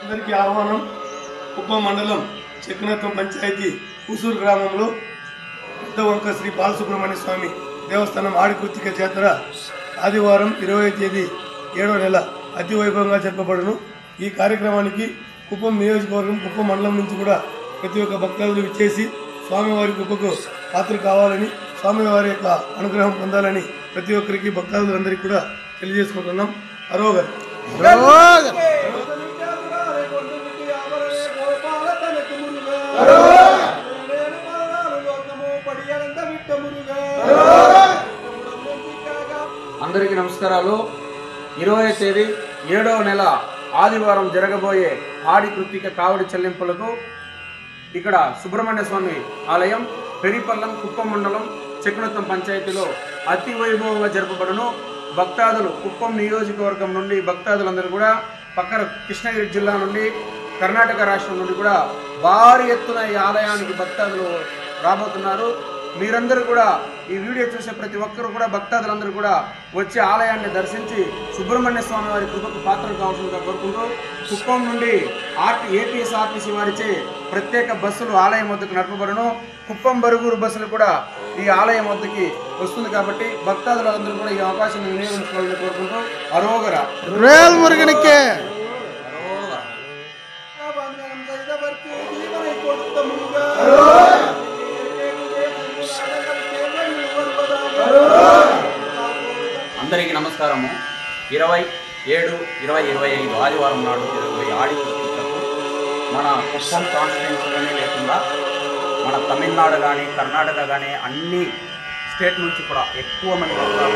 అందరికీ ఆహ్వానం. కుప్పం మండలం చెక్కునత్తం పంచాయతీ కూసూరు గ్రామంలో పెద్దవంక శ్రీ బాలసుబ్రహ్మణ్య స్వామి దేవస్థానం ఆడి కృత్తిక జాతర ఆదివారం 20వ తేదీ 7వ నెల అతి వైభవంగా జరపబడును. ఈ కార్యక్రమానికి కుప్పం నియోజకవర్గం కుప్పం మండలం నుంచి కూడా ప్రతి ఒక్క భక్తులు విచ్చేసి స్వామివారి కృపకు పాత్ర కావాలని, స్వామివారి యొక్క అనుగ్రహం పొందాలని ప్రతి ఒక్కరికి భక్తులందరికీ కూడా తెలియజేసుకుంటున్నాం. అరోగర్ అందరికీ నమస్కారాలు. 20వ తేదీ 7వ నెల ఆదివారం జరగబోయే ఆడి కృత్తిక కావడి చెల్లింపులకు ఇక్కడ సుబ్రహ్మణ్య స్వామి ఆలయం పెరిపల్లం కుప్పం మండలం చెక్కునత్తం పంచాయతీలో అతి వైభవంగా జరపబడును. భక్తాదులు కుప్పం నియోజకవర్గం నుండి భక్తాదులందరూ కూడా పక్కన కృష్ణగిరి జిల్లా నుండి కర్ణాటక రాష్ట్రం నుండి కూడా భారీ ఎత్తున ఈ ఆలయానికి భక్తాదులు రాబోతున్నారు. మీరందరూ కూడా ఈ వీడియో చూసే ప్రతి ఒక్కరు కూడా భక్తాదులందరూ కూడా వచ్చి ఆలయాన్ని దర్శించి సుబ్రహ్మణ్య స్వామి వారి కృపకు పాత్రలు కావాల్సిందిగా కోరుకుంటూ కుప్పం నుండి ఏపీఎస్ఆర్టీసీ వారిచే ప్రత్యేక బస్సులు ఆలయం వద్దకు నడపబడును. కుప్పం బరుగురు బస్సులు కూడా ఈ ఆలయం వద్దకి వస్తుంది కాబట్టి భక్తాదులందరూ కూడా ఈ అవకాశాన్ని వినియోగించుకోవాలని కోరుకుంటూ అరోగర మురుగనికే అందరికీ నమస్కారము. 27/7/2025 ఆదివారం నాడు జరగబోయే ఆడి కృత్తికకు మన కుప్పం కాన్స్టిట్యున్సీలోనే లేకుండా మన తమిళనాడు కానీ కర్ణాటక కానీ అన్ని స్టేట్ నుంచి కూడా ఎక్కువ మంది భక్తులు